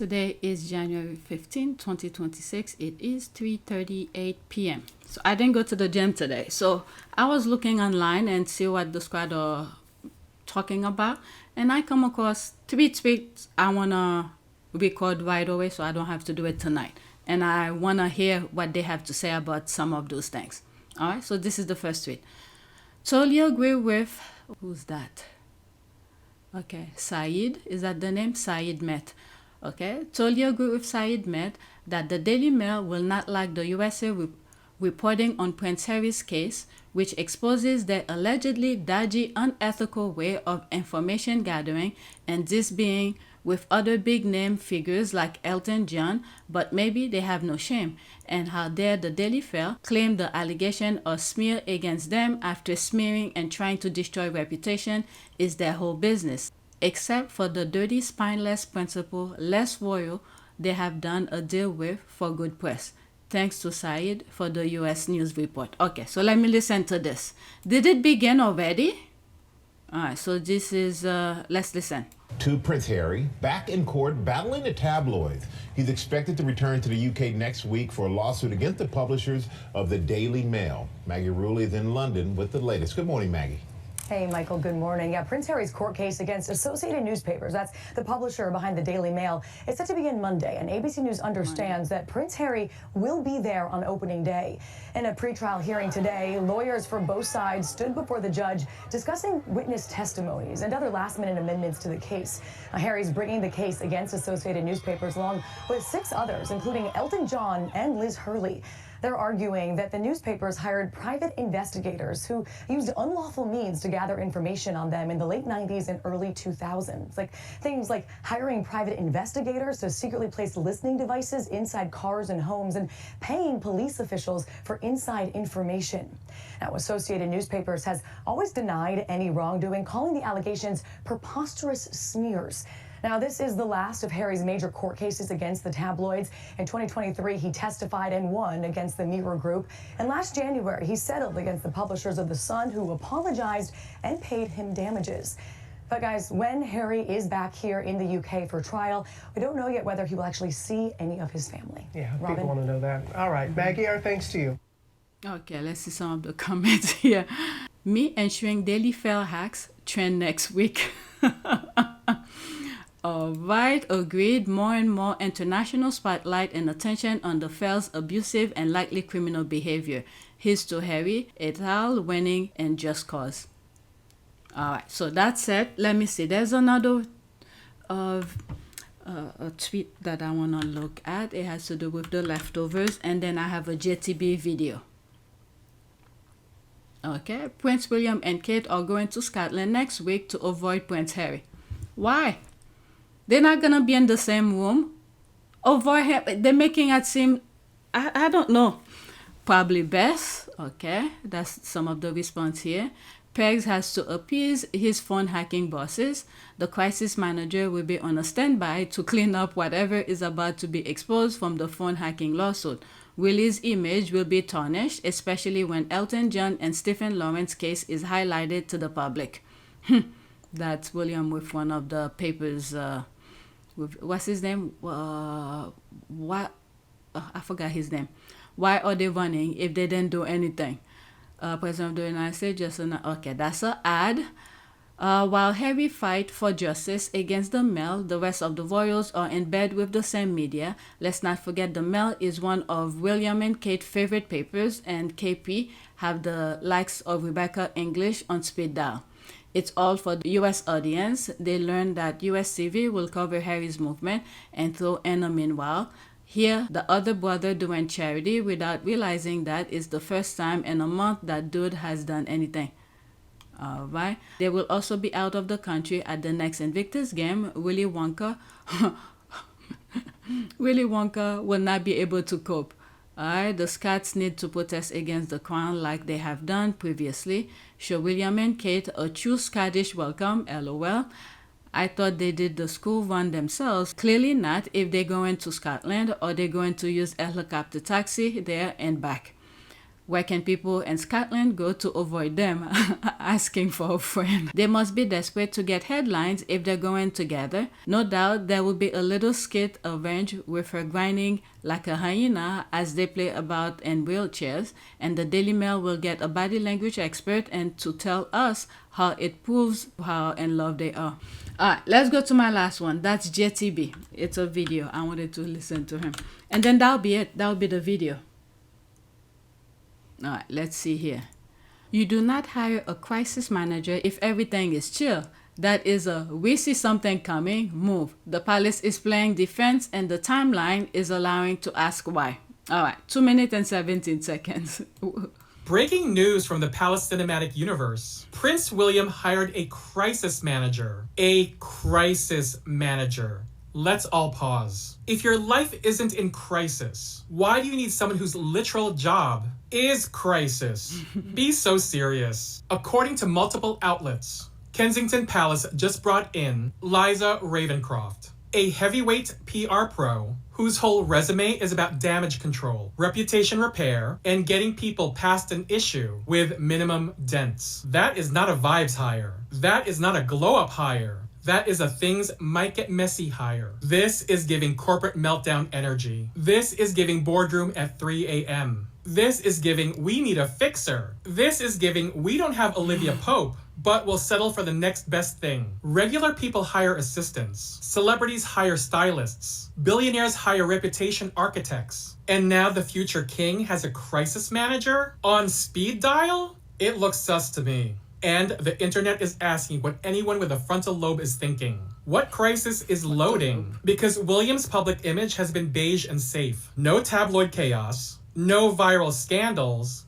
Today is January 15, 2026. It is 3:38 p.m. So I didn't go to the gym today. So I was looking online and see what the squad are talking about. And I come across three tweets I want to record right away so I don't have to do it tonight. And I want to hear what they have to say about some of those things. All right, so this is the first tweet. Totally agree with, who's that? Okay, Saeed, is that the name? Saeed Met. Okay, totally agree with Saeed Med that the Daily Mail will not like the USA reporting on Prince Harry's case, which exposes their allegedly dodgy, unethical way of information gathering, and this being with other big-name figures like Elton John, but maybe they have no shame, and how dare the Daily Mail claim the allegation or smear against them after smearing and trying to destroy reputation is their whole business. Except for the dirty, spineless principal, less royal, they have done a deal with for good press. Thanks to Saeed for the US News Report. Okay, so let me listen to this. Did it begin already? All right, so this is, let's listen. To Prince Harry, back in court battling the tabloids. He's expected to return to the UK next week for a lawsuit against the publishers of the Daily Mail. Maggie Rulli is in London with the latest. Good morning, Maggie. Hey, Michael, good morning. Yeah, Prince Harry's court case against Associated Newspapers, that's the publisher behind the Daily Mail, is set to begin Monday, and ABC News understands that Prince Harry will be there on opening day. In a pretrial hearing today, lawyers for both sides stood before the judge discussing witness testimonies and other last-minute amendments to the case. Harry's bringing the case against Associated Newspapers along with 6 others, including Elton John and Liz Hurley. They're arguing that the newspapers hired private investigators who used unlawful means to gather information on them in the late 90s and early 2000s. Like things like hiring private investigators to secretly place listening devices inside cars and homes and paying police officials for inside information. Now, Associated Newspapers has always denied any wrongdoing, calling the allegations preposterous smears. Now, this is the last of Harry's major court cases against the tabloids. In 2023, he testified and won against the Mirror Group. And last January, he settled against the publishers of The Sun, who apologized and paid him damages. But guys, when Harry is back here in the UK for trial, we don't know yet whether he will actually see any of his family. Yeah, Robin? people want to know that. All right, Maggie, our thanks to you. Okay, let's see some of the comments here. Me ensuring Daily Fail hacks trend next week. All right, agreed. More and more international spotlight and attention on the Fail's abusive and likely criminal behavior. Here's to Harry, et al. Winning and just cause. All right, so that's it. Let me see. There's another a tweet that I want to look at. It has to do with the leftovers, and then I have a JTB video. Okay, Prince William and Kate are going to Scotland next week to avoid Prince Harry. Why? They're not going to be in the same room. Avoid him. They're making it seem, I don't know. Probably best. Okay, that's some of the response here. Pegs has to appease his phone hacking bosses. The crisis manager will be on a standby to clean up whatever is about to be exposed from the phone hacking lawsuit. Willie's image will be tarnished, especially when Elton John and Stephen Lawrence's case is highlighted to the public. That's William with one of the papers. With, what's his name? What? I forgot his name. Why are they running if they didn't do anything? President of the United States, just okay, that's an ad. While Harry fight for justice against the Mail, the rest of the royals are in bed with the same media. Let's not forget the Mail is one of William and Kate's favorite papers, and KP have the likes of Rebecca English on speed dial. It's all for the U.S. audience. They learned that U.S. TV will cover Harry's movement and throw in a meanwhile. Here, the other brother doing charity without realizing that it's the first time in a month that dude has done anything. All right. They will also be out of the country at the next Invictus game. Willy Wonka will not be able to cope. Alright, the Scots need to protest against the crown like they have done previously. Show William and Kate a true Scottish welcome, lol. I thought they did the school run themselves. Clearly not if they're going to Scotland or they're going to use a helicopter taxi there and back. Where can people in Scotland go to avoid them asking for a friend? They must be desperate to get headlines if they're going together. No doubt there will be a little skit arranged with her grinding like a hyena as they play about in wheelchairs, and the Daily Mail will get a body language expert and to tell us how it proves how in love they are. Alright, let's go to my last one. That's JTB. It's a video. I wanted to listen to him. And then that'll be it. That'll be the video. Alright, let's see here. You do not hire a crisis manager if everything is chill. That is a we see something coming move. The palace is playing defense and the timeline is allowing to ask why. Alright, 2 minutes and 17 seconds. Breaking news from the Palace Cinematic Universe. Prince William hired a crisis manager. A crisis manager. Let's all pause. If your life isn't in crisis, why do you need someone whose literal job is crisis? Be so serious. According to multiple outlets, Kensington Palace just brought in Liza Ravencroft, a heavyweight PR pro whose whole resume is about damage control, reputation repair, and getting people past an issue with minimum dents. That is not a vibes hire. That is not a glow-up hire. That is a things might get messy hire. This is giving corporate meltdown energy. This is giving boardroom at 3 a.m. This is giving we need a fixer. This is giving we don't have Olivia Pope, but we'll settle for the next best thing. Regular people hire assistants. Celebrities hire stylists. Billionaires hire reputation architects. And now the future king has a crisis manager? On speed dial? It looks sus to me. And the internet is asking what anyone with a frontal lobe is thinking. What crisis is loading? Because William's public image has been beige and safe. No tabloid chaos. No viral scandals.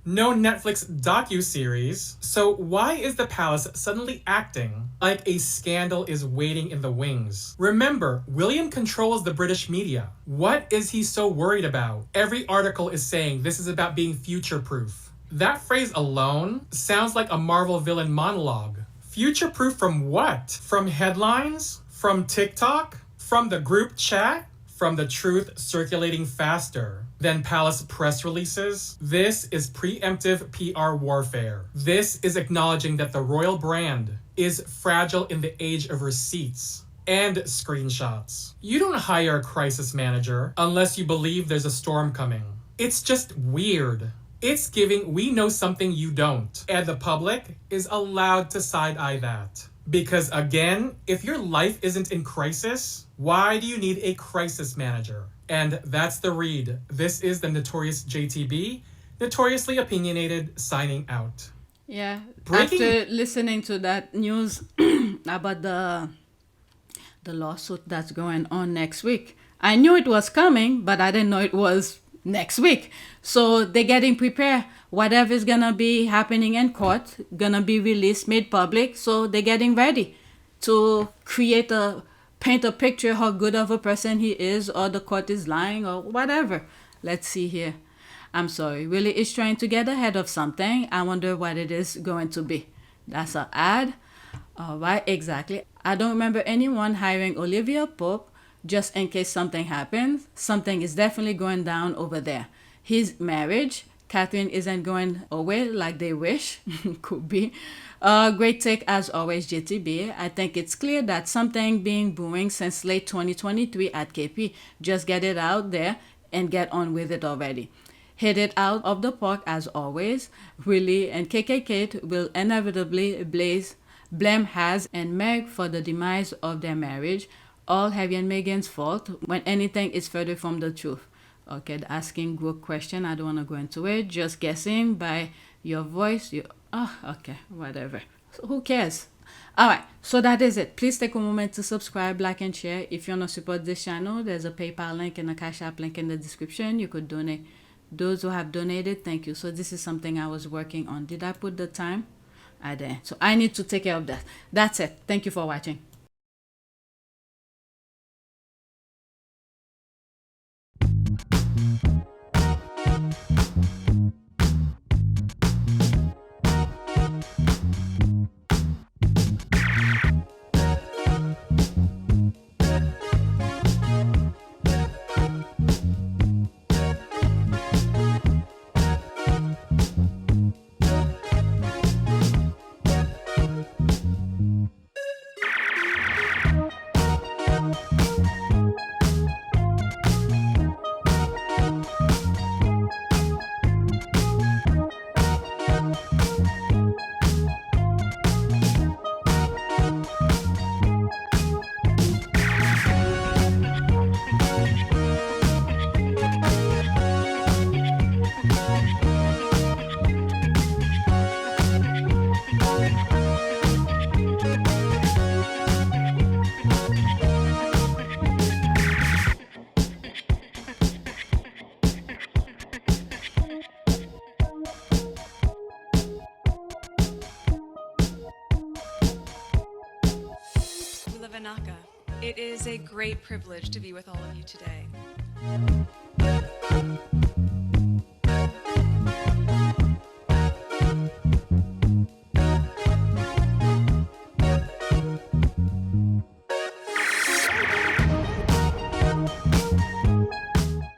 No Netflix docu-series. So why is the palace suddenly acting like a scandal is waiting in the wings? Remember, William controls the British media. What is he so worried about? Every article is saying this is about being future-proof. That phrase alone sounds like a Marvel villain monologue. Future-proof from what? From headlines? From TikTok? From the group chat? From the truth circulating faster than palace press releases? This is preemptive PR warfare. This is acknowledging that the royal brand is fragile in the age of receipts and screenshots. You don't hire a crisis manager unless you believe there's a storm coming. It's just weird. It's giving we know something you don't, and the public is allowed to side-eye that. Because again, if your life isn't in crisis, why do you need a crisis manager? And that's the read. This is the notorious JTB, notoriously opinionated, signing out. Yeah, after listening to that news about the lawsuit that's going on next week, I knew it was coming, but I didn't know it was next week. So they're getting prepared. Whatever's gonna be happening in court, gonna be released, made public. So they're getting ready to paint a picture how good of a person he is, or the court is lying, or whatever. Let's see here. I'm sorry. Really is trying to get ahead of something. I wonder what it is going to be. That's an ad. All right, exactly. I don't remember anyone hiring Olivia Pope just in case something happens. Something is definitely going down over there. His marriage, Catherine isn't going away like they wish. Could be. Great take as always, JTB. I think it's clear that something being brewing since late 2023 at KP. Just get it out there and get on with it already. Hit it out of the park as always. Willie and KKK will inevitably blame Has and Meg for the demise of their marriage. All Harry and Meghan's fault when anything is further from the truth. Okay, asking good question. I don't want to go into it. Just guessing by your voice. Okay, whatever. So who cares? Alright, so that is it. Please take a moment to subscribe, like, and share. If you want to support this channel, there's a PayPal link and a Cash App link in the description. You could donate. Those who have donated, thank you. So this is something I was working on. Did I put the time? I didn't. So I need to take care of that. That's it. Thank you for watching. It is a great privilege to be with all of you today.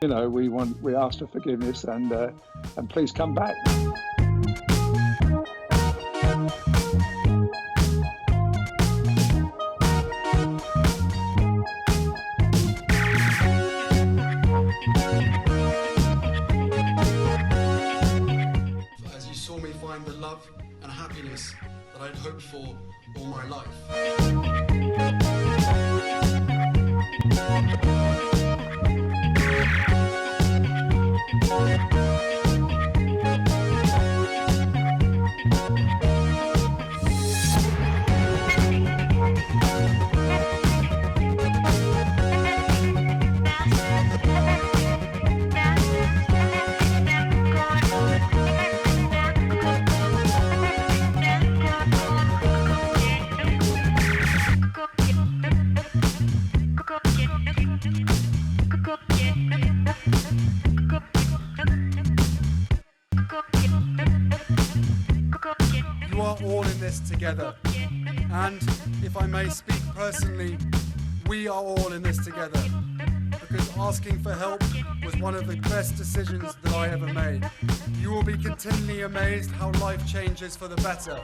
You know, we ask for forgiveness and please come back. As you saw me find the love and happiness that I'd hoped for all my life. You are all in this together, and if I may speak personally, we are all in this together, because asking for help was one of the best decisions that I ever made. You will be continually amazed how life changes for the better.